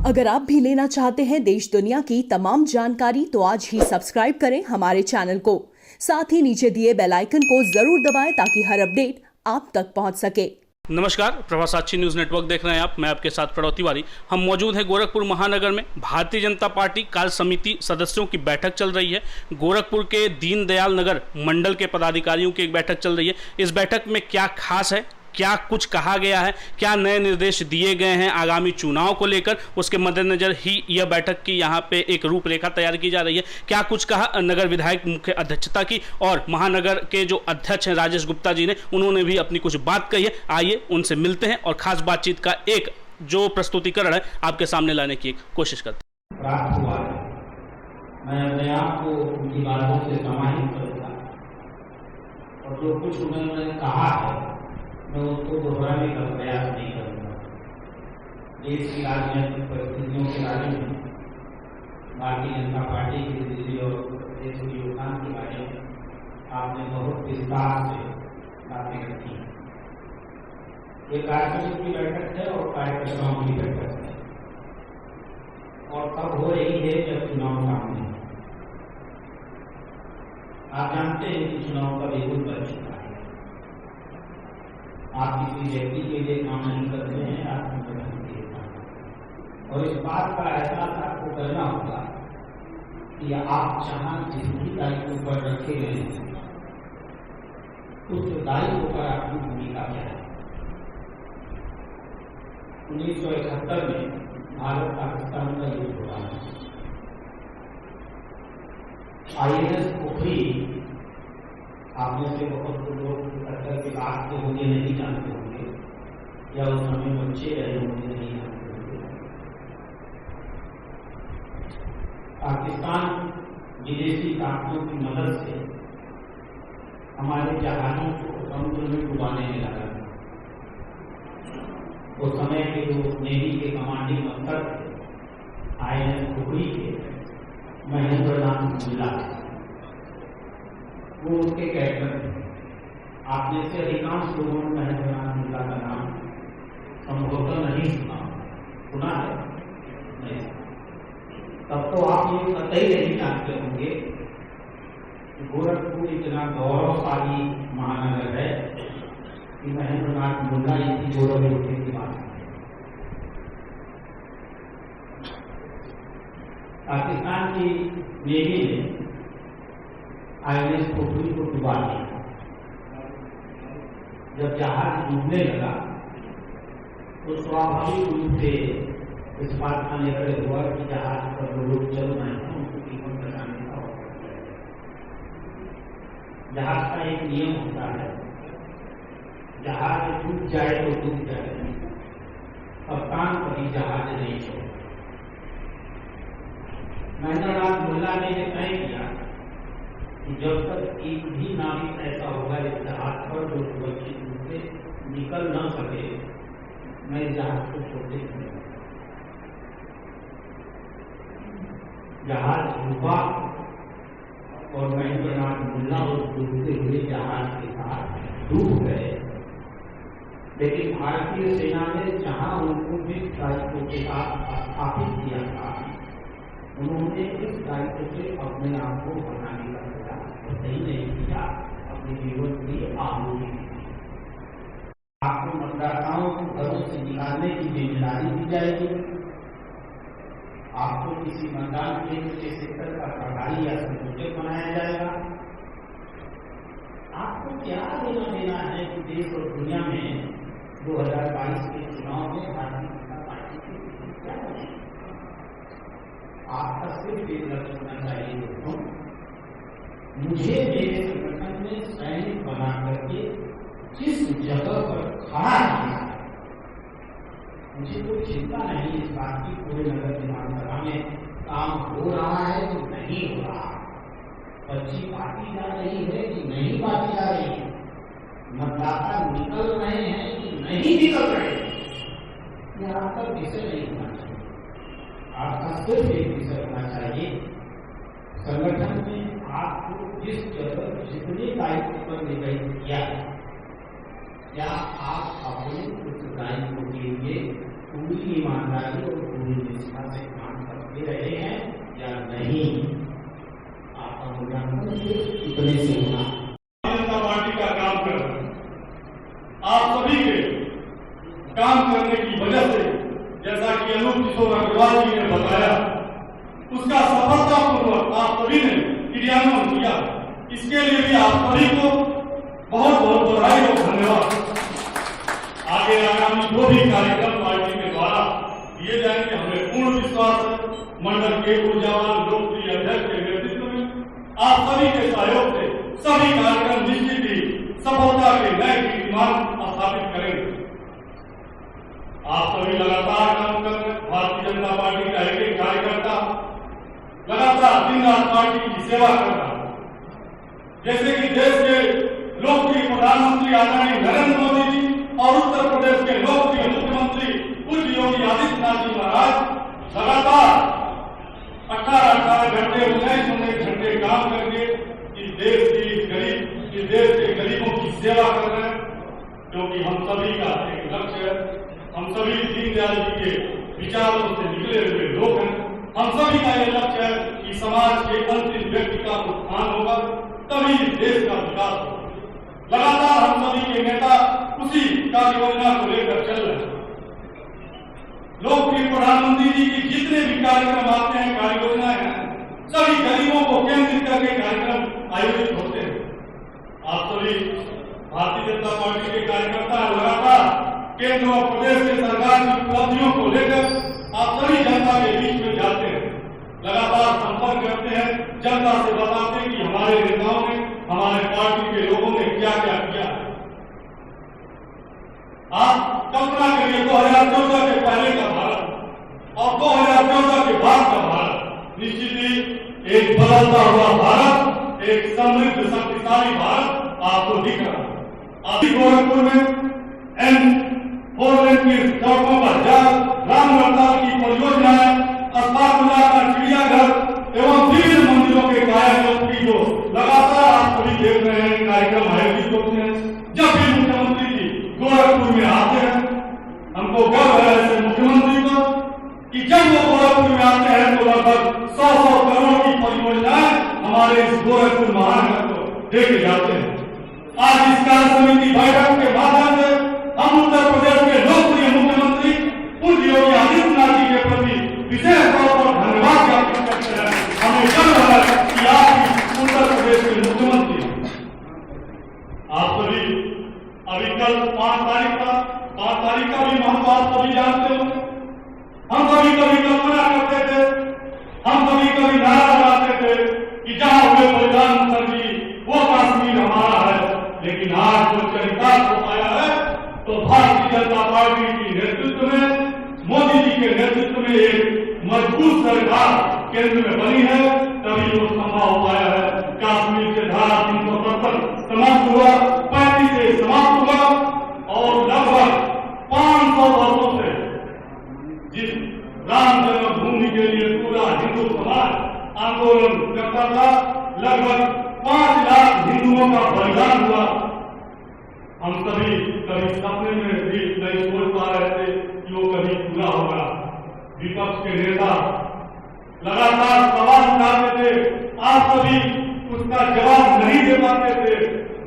अगर आप भी लेना चाहते हैं देश दुनिया की तमाम जानकारी तो आज ही सब्सक्राइब करें हमारे चैनल को। साथ ही नीचे दिए बेल आइकन को जरूर दबाएं ताकि हर अपडेट आप तक पहुंच सके। नमस्कार, प्रभा साक्षी न्यूज़ नेटवर्क देख रहे हैं आप। मैं आपके साथ प्रणव तिवारी। हम मौजूद हैं गोरखपुर महानगर में। भारतीय जनता पार्टी कार्य समिति सदस्यों की बैठक चल रही है। गोरखपुर के दीनदयाल नगर मंडल के पदाधिकारियों की एक बैठक चल रही है। इस बैठक में क्या खास है, क्या कुछ कहा गया है, क्या नए निर्देश दिए गए हैं आगामी चुनाव को लेकर, उसके मद्देनजर ही यह बैठक की यहाँ पे एक रूपरेखा तैयार की जा रही है। क्या कुछ कहा नगर विधायक मुख्य अध्यक्षता की और महानगर के जो अध्यक्ष हैं राजेश गुप्ता जी ने, उन्होंने भी अपनी कुछ बात कही है। आइए उनसे मिलते हैं और खास बातचीत का एक जो प्रस्तुतिकरण है आपके सामने लाने की एक कोशिश करते हैं। प्राप्त हुआ है, मैं अपने आप को उनकी बातों से समाहित करूँगा और जो कुछ उन्होंने कहा है मैं उसको दोहराने का प्रयास नहीं करूँगा। देश की राजनीतिक परिस्थितियों के बारे में, भारतीय जनता पार्टी की स्थिति और देश के योगदान के बारे में आपने बहुत विस्तार से बातें रखी। ये कार्यसमिति की बैठक है और कार्यकर्ताओं की बैठक है और तब हो रही है जब चुनाव सामने है। आप जानते हैं कि चुनाव का बिल्कुल बन चुका है। आप किसी व्यक्ति के लिए काम नहीं करते हैं, आप संगठन के लिए काम। और इस बात का एहसास आपको करना होगा कि आप जहां जिस भी दायित्व पर रखे गए हैं उस दायित्व पर आपकी भूमिका क्या है। 1971 में भारत पाकिस्तान का युद्ध हुआ है। INS पोखरी आपने से बहुत लोग टक्कर के बाद के होंगे नहीं जानते होंगे या उस समय बच्चे रहे होंगे नहीं जानते होंगे। पाकिस्तान विदेशी ताकतों की मदद से हमारे जहाजों को समुद्र में डुबाने में लगा। उस समय के जो नेवी के कमांडिंग अफसर थे INS पोखरी के महेंद्रनाथ मुल्ला, वो उसके कैप्टन थे। आप में से अधिकांश लोगों ने महेंद्रनाथ मुल्ला का नाम संभवतः नहीं सुना। सुना है? नहीं। तब तो आप ये कतई नहीं जानते होंगे कि गोरखपुर इतना गौरवशाली महानगर है कि महेंद्रनाथ मुल्ला इतनी गौरव होने की बात है। पाकिस्तान की नेवी ने INS पोखरी को डुबा दिया। जब जहाज डूबने लगा तो स्वाभाविक रूप से इस बात का निर्णय हुआ कि जहाज पर जो लोग चल रहे हैं उनको जीवन बचाने का होगा। जहाज का एक नियम होता है, जहाज डूब जाए तो डूब जाए, कप्तान कभी जहाज नहीं छोड़े। महेंद्रनाथ मुल्ला ने यह तय किया कि जब तक एक भी नाविक ऐसा होगा इस जहाज पर जो सुरक्षित रूप से निकल न सके, मैं इस जहाज को छोड़ने नहीं। जहाज डूबा और महेंद्रनाथ मुल्ला उस डूबते हुए जहाज के साथ डूब गए। लेकिन भारतीय सेना ने जहां उनको जिस दायित्व के साथ स्थापित किया था, उन्होंने इस दायित्व से अपने आप को बनाने का प्रयास सही नहीं किया, अपने जीवन की आहुति दी। आपको मतदाताओं को घरों से निकालने की जिम्मेदारी दी जाएगी। आपको किसी मतदान केंद्र के सेक्टर का प्रभारी या संयोजक बनाया जाएगा। आपको क्या लेना देना है कि देश और दुनिया में 2022 के चुनाव में भारतीय जनता पार्टी की स्थिति क्या बनेगी। आपका सिर्फ एक लक्ष्य होना चाहिए दोस्तों, मुझे मेरे संगठन में सैनिक बना करके जिस जगह पर खड़ा किया, मुझे कोई चिंता नहीं इस बात की पूरे नगर विधानसभा में काम हो रहा है कि नहीं हो रहा, पर्ची बांटी जा रही है कि नहीं बांटी जा रही है, मतदाता निकल रहे हैं कि नहीं निकल रहे हैं, यह आपका विषय नहीं होना चाहिए। आपका सिर्फ एक विषय होना चाहिए, संगठन में आपको जिस जगह जितने दायित्व पर निर्धारित किया, क्या आप अपने उस दायित्व के लिए पूरी ईमानदारी और पूरी निष्ठा से काम करते रहे हैं या नहीं, आपका मूल्यांकन इतने से होना। जनता पार्टी का काम कर रहे हैं, आप सभी के काम करने की वजह से, जैसा कि अनूप किशोर अग्रवाल जी ने बताया, उसका सफलतापूर्वक आप सभी ने क्रियान्वयन किया। इसके लिए भी आप सभी को बहुत बहुत बधाई और धन्यवाद। आगे आगामी जो भी कार्यक्रम पार्टी के द्वारा दिए जाएंगे, हमें पूर्ण विश्वास है मंडल के ऊर्जावान लोकप्रिय अध्यक्ष के नेतृत्व में आप सभी के सहयोग से सभी कार्यक्रम निश्चित ही सफलता के नए कीर्तिमान स्थापित करेंगे। आप सभी लगातार काम कर रहे हैं। भारतीय जनता पार्टी का एक एक कार्यकर्ता लगातार दिन रात पार्टी की सेवा कर रहा है। जैसे कि देश के लोकप्रिय प्रधानमंत्री आदरणीय नरेंद्र मोदी जी और उत्तर प्रदेश के लोकप्रिय मुख्यमंत्री पूज्य योगी आदित्यनाथ जी महाराज लगातार 18 घंटे 19 घंटे काम करके इस देश के गरीबों की सेवा कर रहे हैं, क्योंकि हम सभी का एक लक्ष्य है। हम सभी दीनदयाल जी के विचारों से निकले हुए लोग हैं। हम सभी का यह लक्ष्य है कि समाज के अंतिम व्यक्ति का उत्थान होगा, तभी देश का विकास होगा। लगातार हम सभी के नेता उसी कार्य योजना को लेकर चल रहे हैं। लोकप्रिय प्रधानमंत्री जी की जितने भी कार्यक्रम आते हैं, कार्य योजनाएं हैं, सभी गरीबों को केंद्रित करके कार्यक्रम आयोजित होते हैं। आप सभी भारतीय जनता पार्टी के कार्यकर्ता लगातार केंद्र और प्रदेश के सरकार की उपलब्धियों को लेकर आप सभी जनता के बीच में जाते हैं, लगातार संपर्क करते हैं, जनता से बताते हैं कि हमारे नेताओं ने, हमारे पार्टी के लोगों ने क्या क्या किया है। आप कल्पना करिए 2014 के पहले का भारत और 2014 के बाद का भारत, निश्चित ही एक बदलता हुआ भारत, एक समृद्ध शक्तिशाली भारत आपको दिख रहा है। अभी गोरखपुर में M4 लेन की सड़कों पर जाल, राम रमदास की परियोजनाएं, अस्पताल का चिड़ियाघर एवं विभिन्न मंदिरों के कायाकल्प की जो लगातार आप सभी देख रहे हैं कार्यक्रम आयोजित होते हैं। जब भी मुख्यमंत्री जी गोरखपुर में आते हैं, हमको गर्व है ऐसे मुख्यमंत्री को कि जब वो गोरखपुर में आते हैं तो लगभग 100 करोड़ की परियोजनाएं हमारे इस गोरखपुर महानगर को देखे जाते हैं। आज इस कार्य समिति बैठक के माध्यम से हम उत्तर प्रदेश के लोकप्रिय मुख्यमंत्री पूज्य योगी आदित्यनाथ जी के प्रति विशेष तौर पर धन्यवाद ज्ञापित करते हैं। हमें गर्व है कि आप उत्तर प्रदेश के मुख्यमंत्री हैं। आप सभी अभी कल 5 तारीख का भी महत्व आप सभी जानते हो। हम कभी कल्पना करते थे, हम कभी नारा लगाते थे कि जहां हुए बलिदान सर जी वो कश्मीर हमारा है, लेकिन आज जो चरितार्थ हो पाया है तो भारतीय जनता पार्टी की नेतृत्व में, मोदी जी के नेतृत्व में एक मजबूत सरकार केंद्र में बनी है, तभी वो संभव हो पाया है। कश्मीर से धारा 370 समाप्त हुआ, 35 से समाप्त हुआ और लगभग 500 वर्षों से जिस राम जन्मभूमि के लिए पूरा हिंदू समाज आंदोलन करता था, लगभग 5 लाख हिंदुओं का बलिदान हुआ। हम सभी कभी सपने में भी नहीं सोच पा रहे थे कि वो कभी पूरा होगा। विपक्ष के नेता लगातार सवाल उठाते थे, आप सभी उसका जवाब नहीं दे पाते थे।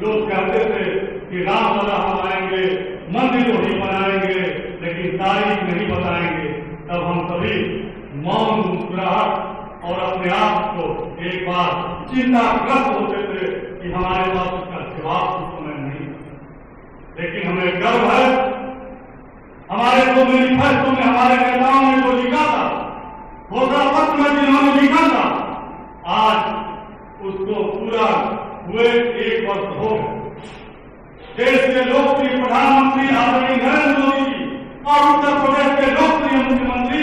लोग कहते थे कि रामलला हम आएंगे, मंदिर नहीं बनाएंगे, लेकिन तारीख नहीं बताएंगे। तब हम सभी मौन मुस्कुराहट और अपने आप को एक बार चिंताग्रस्त होते थे कि हमारे पास उसका जवाब उस समय नहीं। लेकिन हमें गर्व है, हमारे जो मैनिफेस्टो में हमारे नेताओं ने जो लिखा था, घोषणा पत्र में जिन्होंने लिखा था, आज उसको पूरा हुए 1 वर्ष हो गए। देश के लोकप्रिय प्रधानमंत्री आदरणीय नरेंद्र मोदी जी और उत्तर प्रदेश के लोकप्रिय मुख्यमंत्री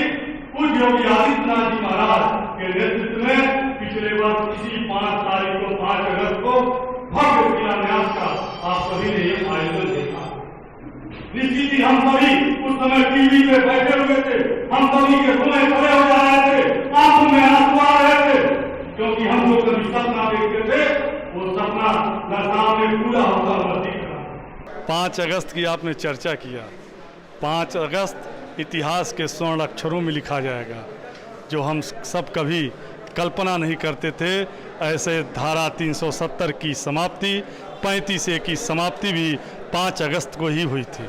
पूज्य योगी आदित्यनाथ जी महाराज के नेतृत्व में पिछले वर्ष इसी 5 अगस्त को भव्य शिलान्यास का आप सभी ने ये आयोजन देखा। निश्चित ही हम सभी उस समय टीवी पे बैठे हुए थे, हम सभी के रोए खड़े हो जा रहे थे, आंखों में आंसू आ रहे थे, क्योंकि हम लोग कभी सपना देखते थे, वो सपना न सामने पूरा होता हुआ दिख रहा। 5 अगस्त की आपने चर्चा किया। 5 अगस्त इतिहास के स्वर्ण अक्षरों में लिखा जाएगा, जो हम सब कभी कल्पना नहीं करते थे। ऐसे धारा 370 की समाप्ति, 35A की समाप्ति भी 5 अगस्त को ही हुई थी।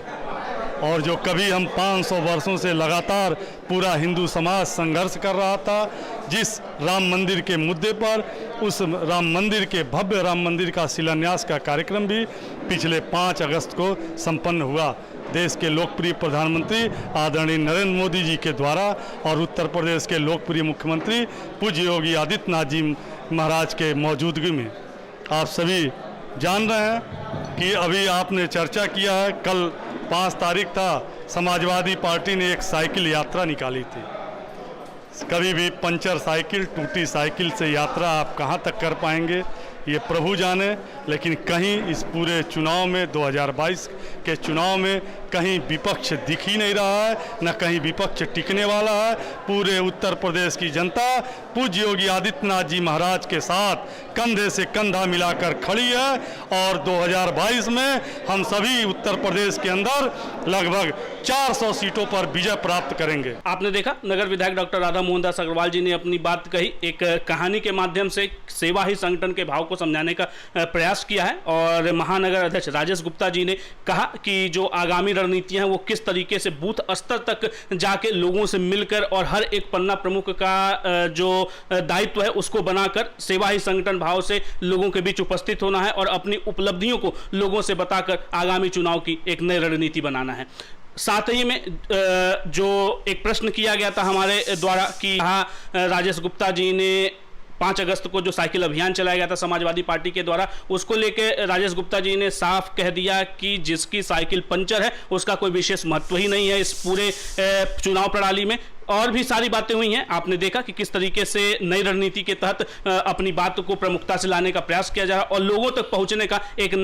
और जो कभी हम 500 वर्षों से लगातार पूरा हिंदू समाज संघर्ष कर रहा था, जिस राम मंदिर के मुद्दे पर, उस राम मंदिर के भव्य राम मंदिर का शिलान्यास का कार्यक्रम भी पिछले 5 अगस्त को संपन्न हुआ। देश के लोकप्रिय प्रधानमंत्री आदरणीय नरेंद्र मोदी जी के द्वारा और उत्तर प्रदेश के लोकप्रिय मुख्यमंत्री पूज्य योगी आदित्यनाथ जी महाराज के मौजूदगी में। आप सभी जान रहे हैं कि अभी आपने चर्चा किया है, कल 5 तारीख था, समाजवादी पार्टी ने एक साइकिल यात्रा निकाली थी। कभी भी पंचर साइकिल, टूटी साइकिल से यात्रा आप कहां तक कर पाएंगे ये प्रभु जाने। लेकिन कहीं इस पूरे चुनाव में, 2022 के चुनाव में, कहीं विपक्ष दिख ही नहीं रहा है, न कहीं विपक्ष टिकने वाला है। पूरे उत्तर प्रदेश की जनता पूज्य योगी आदित्यनाथ जी महाराज के साथ कंधे से कंधा मिलाकर खड़ी है और 2022 में हम सभी उत्तर प्रदेश के अंदर लगभग 400 सीटों पर विजय प्राप्त करेंगे। आपने देखा नगर विधायक डॉक्टर राधा मोहन दास अग्रवाल जी ने अपनी बात कही, एक कहानी के माध्यम से सेवा ही संगठन के भाव को समझाने का प्रयास किया है। और महानगर अध्यक्ष राजेश गुप्ता जी ने कहा कि जो आगामी रणनीतियां हैं वो किस तरीके से बूथ स्तर तक जाके लोगों से मिलकर और हर एक पन्ना प्रमुख का जो दायित्व है उसको बनाकर सेवा ही संगठन भाव से लोगों के बीच उपस्थित होना है और अपनी उपलब्धियों को लोगों से बताकर आगामी चुनाव की एक नई रणनीति बनाना है। साथ ही में जो एक प्रश्न किया गया था हमारे द्वारा कि राजेश गुप्ता जी ने 5 अगस्त को जो साइकिल अभियान चलाया गया था समाजवादी पार्टी के द्वारा, उसको लेकर राजेश गुप्ता जी ने साफ कह दिया कि जिसकी साइकिल पंचर है उसका कोई विशेष महत्व ही नहीं है इस पूरे चुनाव प्रणाली में। और भी सारी बातें हुई हैं, आपने देखा कि किस तरीके से नई रणनीति के तहत अपनी बात को प्रमुखता से लाने का प्रयास किया जा रहा है और लोगों तक पहुंचने का एक